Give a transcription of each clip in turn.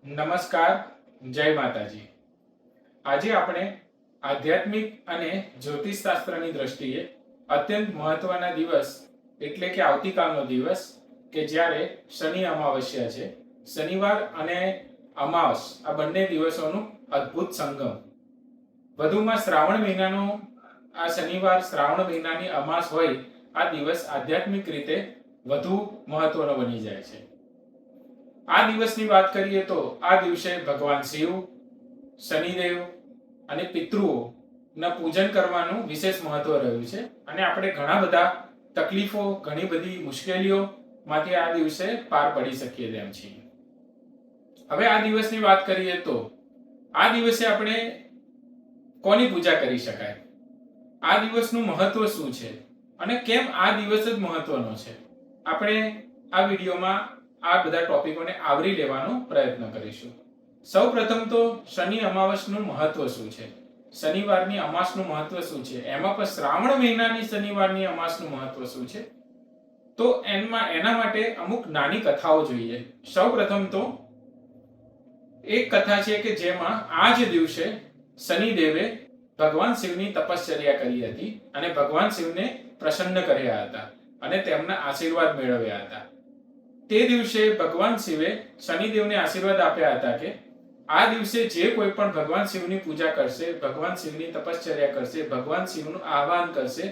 નમસ્કાર, જય માતાજી. આજે આપણે આધ્યાત્મિક અને જ્યોતિષશાસ્ત્રની દ્રષ્ટિએ અત્યંત મહત્વના દિવસ એટલે કે આવતીકાલનો દિવસ કે જ્યારે શનિ અમાવસ્યા છે. શનિવાર અને અમાવસ આ બંને દિવસોનું અદ્ભુત સંગમ. વધુમાં શ્રાવણ મહિનાનો આ શનિવાર, શ્રાવણ મહિનાની અમાસ હોય આ દિવસ આધ્યાત્મિક રીતે વધુ મહત્વનો બની જાય છે. આ દિવસની વાત કરીએ તો આ દિવસે ભગવાન શિવ, શનિદેવ અને પિતૃઓના પૂજન કરવાનું વિશેષ મહત્વ રહ્યું છે અને આપણે ઘણા બધા તકલીફો, ઘણી બધી મુશ્કેલીઓમાંથી આ દિવસે પાર પડી શકીએ તેમ છીએ. હવે આ દિવસની વાત કરીએ તો આ દિવસે આપણે કોની પૂજા કરી શકાય, આ દિવસનું મહત્વ શું છે અને કેમ આ દિવસ જ મહત્વનો છે, આપણે આ વિડીયોમાં આ બધા ટોપિકોને આવરી લેવાનો પ્રયત્ન કરીશું. સૌપ્રથમ તો શનિ અમાવસનું મહત્વ શું છે, શનિવારની અમાસનું મહત્વ શું છે, એમાં પણ શ્રાવણ મહિનાની શનિવારની અમાસનું મહત્વ શું છે, તો એના માટે અમુક નાની કથાઓ જોઈએ. સૌપ્રથમ તો એક કથા છે કે જેમાં આ જ દિવસે શનિદેવે ભગવાન શિવની તપશ્ચર્યા કરી હતી અને ભગવાન શિવને પ્રસન્ન કર્યા હતા અને તેમના આશીર્વાદ મેળવ્યા હતા. તે દિવસે ભગવાન શિવે શનિદેવને આશીર્વાદ આપ્યા હતા કે આ દિવસે જે કોઈ પણ ભગવાન શિવની પૂજા કરશે, ભગવાન શિવની તપશ્ચર્યા કરશે, ભગવાન શિવનું આહવાન કરશે,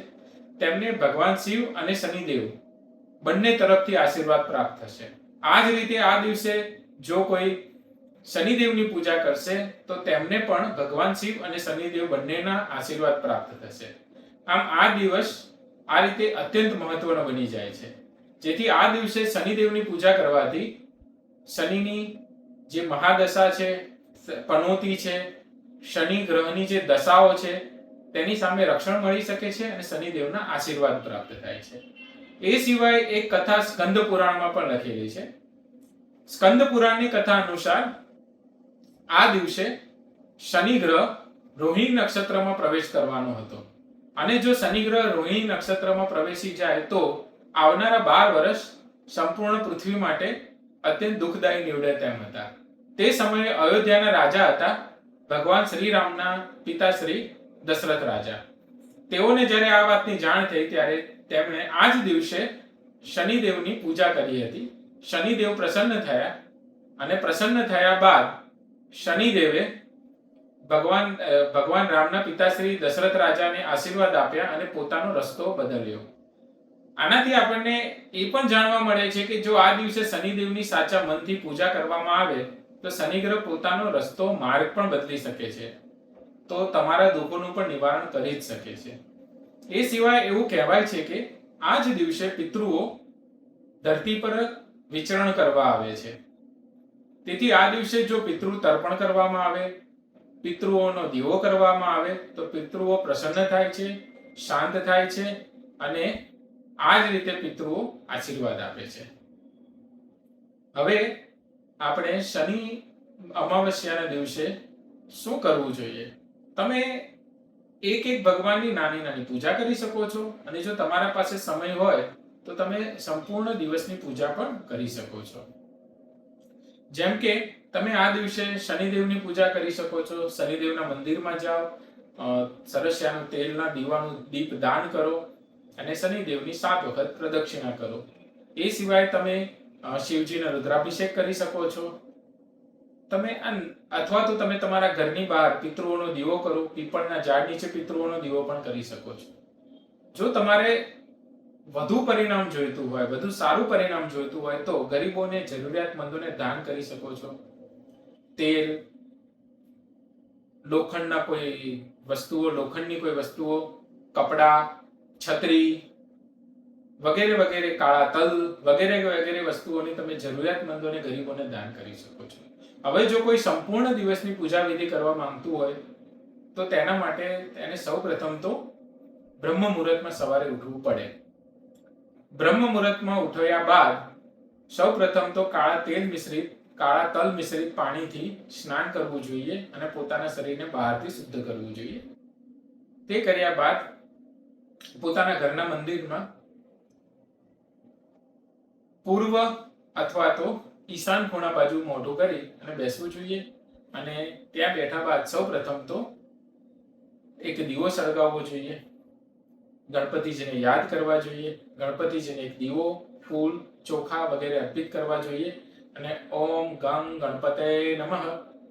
તેમને ભગવાન શિવ અને શનિદેવ બંને તરફથી આશીર્વાદ પ્રાપ્ત થશે. આ જ રીતે આ દિવસે જો કોઈ શનિદેવની પૂજા કરશે તો તેમને પણ ભગવાન શિવ અને શનિદેવ બંનેના આશીર્વાદ પ્રાપ્ત થશે. આમ આ દિવસ આ રીતે અત્યંત મહત્વનો બની જાય છે, જેથી આ દિવસે શનિદેવની પૂજા કરવાથી શનિની જે મહાદશા છે, પનોતી છે, શનિ ગ્રહની જે દશાઓ છે તેની સામે રક્ષણ મળી શકે છે અને શનિદેવના આશીર્વાદ પ્રાપ્ત થાય છે. એ સિવાય એક કથા સ્કંદ પુરાણમાં પણ લખેલી છે. સ્કંદ પુરાણની કથા અનુસાર આ દિવસે શનિ ગ્રહ રોહિણી નક્ષત્રમાં પ્રવેશ કરવાનો હતો અને જો શનિ ગ્રહ રોહિણી નક્ષત્રમાં પ્રવેશી જાય તો આવનારા 12 વર્ષ સંપૂર્ણ પૃથ્વી માટે અત્યંત દુઃખદાયી નીવડે તેમ હતા. તે સમયે અયોધ્યાના રાજા હતા ભગવાન શ્રી રામના પિતા શ્રી દશરથ રાજા. તેઓને જ્યારે આ વાતની જાણ થઈ ત્યારે તેમણે આ જ દિવસે શનિદેવની પૂજા કરી હતી. શનિદેવ પ્રસન્ન થયા અને પ્રસન્ન થયા બાદ શનિદેવે ભગવાન રામના પિતા શ્રી દશરથ રાજાને આશીર્વાદ આપ્યા અને પોતાનો રસ્તો બદલ્યો. આનાથી આપણને એ પણ જાણવા મળે છે કે જો આ દિવસે શનિદેવની સાચા મનથી પૂજા કરવામાં આવે તો શનિ ગ્રહ પોતાનો રસ્તો, માર્ગ પણ બદલી શકે છે, તો તમારા દુઃખોનું પણ નિવારણ કરી જ શકે છે. એ સિવાય એવું કહેવાય છે કે આ જ દિવસે પિતૃઓ ધરતી પર વિચરણ કરવા આવે છે. તેથી આ દિવસે જો પિતૃ તર્પણ કરવામાં આવે, પિતૃઓનો દીવો કરવામાં આવે તો પિતૃઓ પ્રસન્ન થાય છે, શાંત થાય છે અને આ જ રીતે પિતૃઓ આશીર્વાદ આપે છે. હવે આપણે શનિ અમાવસ્યાના દિવસે શું કરવું જોઈએ? તમે એક ભગવાનની નાની નાની પૂજા કરી શકો છો અને જો તમારા પાસે સમય હોય તો તમે સંપૂર્ણ દિવસની પૂજા પણ કરી શકો છો. જેમ કે તમે આ દિવસે શનિદેવની પૂજા કરી શકો છો. શનિદેવના મંદિરમાં જાઓ, સરસ્યાનું તેલના દીવાનું દીપ દાન કરો અને શનિદેવની 7 વખત પ્રદક્ષિણા કરો. એ સિવાય તમે શિવજીનો રુદ્રાભિષેક કરી શકો છો. તમે અથવા તો તમે તમારા ઘરની બહાર પિતૃઓનો દીવો કરો, પીપળના ઝાડ નીચે પિતૃઓનો દીવો પણ કરી શકો છો. જો તમારે વધુ પરિણામ જોઈતું હોય, વધુ સારું પરિણામ જોઈતું હોય તો ગરીબોને, જરૂરિયાતમંદોને દાન કરી શકો છો. તેલ, લોખંડની કોઈ વસ્તુઓ, કપડા, છત્રી વગેરે વગેરે, કાળા તલ વગેરે વગેરે વસ્તુઓની તમે જરૂરિયાતમંદોને, ગરીબોને દાન કરી શકો છો. હવે જો કોઈ સંપૂર્ણ દિવસની પૂજા વિધિ કરવા માંગતું હોય તો તેના માટે તેને સૌપ્રથમ તો બ્રહ્મ મુહૂર્તમાં સવારે ઉઠવું પડે. બ્રહ્મ મુહૂર્તમાં ઉઠ્યા બાદ સૌપ્રથમ તો કાળા તલ મિશ્રિત પાણીથી સ્નાન કરવું જોઈએ અને પોતાના શરીરને બહારથી શુદ્ધ કરવું જોઈએ. તે કર્યા બાદ પોતાના ઘરના મંદિરમાં પૂર્વ અથવા તો ઈશાન ખૂણા બાજુ મોઢું કરી અને બેસવું જોઈએ. અને ત્યાં બેઠા બાદ સૌ પ્રથમ તો એક દીવો સળગાવવો જોઈએ. ગણપતિજીને યાદ કરવા જોઈએ. ગણપતિજીને એક દીવો, ફૂલ, ચોખા વગેરે અર્પિત કરવા જોઈએ અને ઓમ ગંગ ગણપતે નમઃ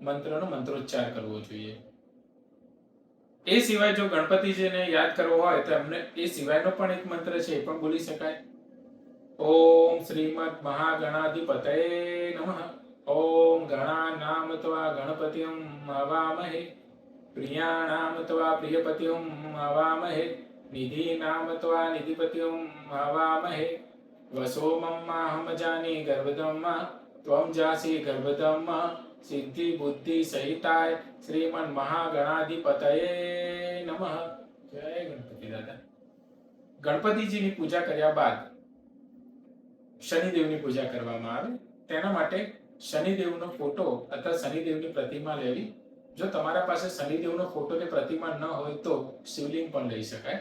મંત્રનો મંત્રોચ્ચાર કરવો જોઈએ. એ સિવાય જો ગણપતિજીને યાદ કરવો હોય તો એમને એ સિવાયનો પણ એક મંત્ર છે એ પણ બોલી શકાય. ઓમ શ્રીમદ મહાગણાધિપતયે નમઃ. ઓમ ગણાનામ ત્વા ગણપતિમ હવામહે. પ્રિયાણામ ત્વા પ્રિયપતિમ હવામહે. નિધિનામ ત્વા નિધિપતિમ હવામહે. વસોમમ માહમ જાની ગર્ભદમ ત્વમ જાસી ગર્ભદમ. સિદ્ધિ બુદ્ધિ સહિતાય શ્રીમન મહાગણાધિપતયે નમઃ. જય ગણપતિ દાદા. ગણપતિજીની પૂજા કર્યા બાદ શનિદેવની પૂજા કરવામાં આવે. તેના માટે શનિદેવનો ફોટો અથવા શનિદેવની પ્રતિમા લેવી. જો તમારા પાસે શનિદેવનો ફોટો કે પ્રતિમા ન હોય તો શિવલિંગ પણ લઈ શકાય.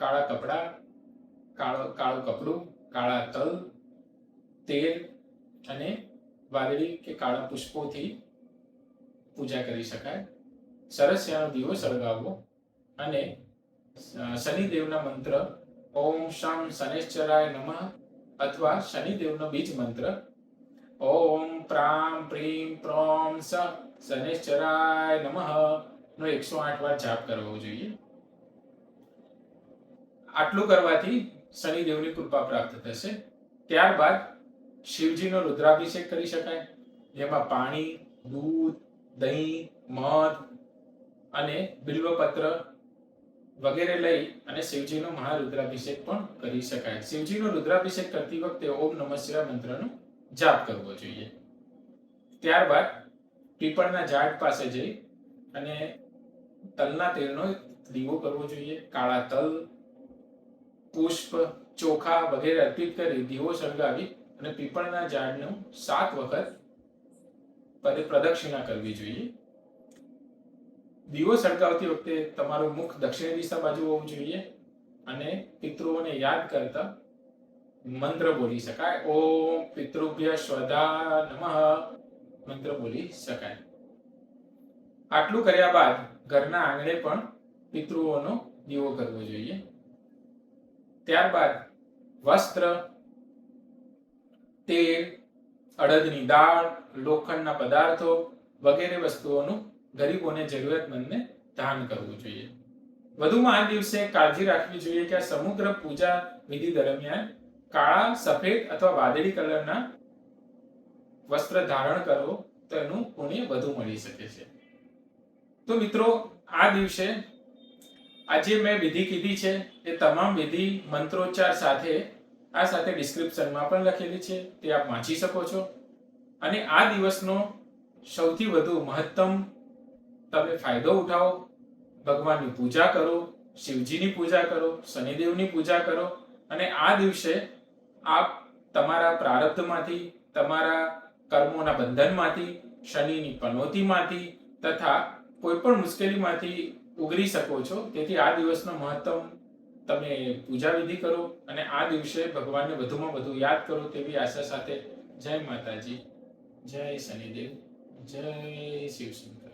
કાળા કપડા, કાળું કપડું, કાળા તલ, તેલ અને વાદળી કે કાળા પુષ્પોથી પૂજા કરી શકાય. સરસિયાનો દીવો સળગાવવો અને શનિદેવના મંત્ર ઓમ શમ શનૈશ્ચરાય નમઃ અથવા શનિદેવનો બીજ મંત્ર ઓમ પ્રામ પ્રીમ પ્રોમ સ શનૈશ્ચરાય નમઃ નો 108 વાર જાપ કરવો જોઈએ. આટલું કરવાથી શનિદેવની કૃપા પ્રાપ્ત થશે. ત્યારબાદ શિવજીનો રુદ્રાભિષેક કરી શકાય, જેમાં પાણી, દૂધ, દહીં, મધ અને બિલ્વપત્ર વગેરે લઈ અને શિવજીનો મહારુદ્રાભિષેક પણ કરી શકાય. શિવજીનો રુદ્રાભિષેક કરતી વખતે ઓમ નમઃ શિવાય મંત્રનો જાપ કરવો જોઈએ. ત્યારબાદ પીપળના ઝાડ પાસે જઈ અને તલના તેલનો દીવો કરવો જોઈએ. કાળા તલ, પુષ્પ, ચોખા વગેરે અર્પિત કરી દીવો સળગાવી અને પીપળના ઝાડનું 7 વખત પ્રદક્ષિણા કરવી જોઈએ. દીવો સળગાવતી વખતે તમારું મુખ દક્ષિણ દિશા બાજુ હોવું જોઈએ અને પિતૃઓને યાદ કરતા મંત્ર બોલી શકાય. ઓમ પિતૃભ્ય સ્વધા નમઃ મંત્ર બોલી શકાય. આટલું કર્યા બાદ ઘરના આંગણે પણ પિતૃઓનો દીવો કરવો જોઈએ. ત્યારબાદ વસ્ત્ર, તેલ, અડદની દાળ, લોખંડના પદાર્થો વગેરે વસ્તુઓનું ગરીબોને જરૂરિયાતમંદને દાન કરવું જોઈએ. વધુમાં આ દિવસે કાળજી રાખવી જોઈએ કે આ સમગ્ર પૂજા વિધિ દરમિયાન કાળા, સફેદ અથવા વાદળી કલરના વસ્ત્ર ધારણ કરો તો એનું પુણ્ય વધુ મળી શકે છે. તો મિત્રો, આ દિવસે આજે મેં વિધિ કીધી છે એ તમામ વિધિ મંત્રોચ્ચાર સાથે ડિસ્ક્રિપ્શનમાં પણ લખેલી છે, તે આપ વાંચી શકો છો. અને આ દિવસનો સૌથી વધુ મહત્તમ તમે ફાયદો ઉઠાવો. ભગવાનની પૂજા કરો, શિવજીની પૂજા કરો, શનિદેવની પૂજા કરો અને આ દિવસે આપ તમારા પ્રારબ્ધમાંથી, તમારા કર્મોના બંધનમાંથી, શનિની પનોતીમાંથી તથા કોઈ પણ મુશ્કેલીમાંથી ઉગરી શકો છો. તેથી આ દિવસનો મહત્તમ તમે પૂજા વિધિ કરો અને આ દિવસે ભગવાનને વધુમાં વધુ યાદ કરો તેવી આશા સાથે જય માતાજી, જય શનિદેવ, જય શિવશંકર.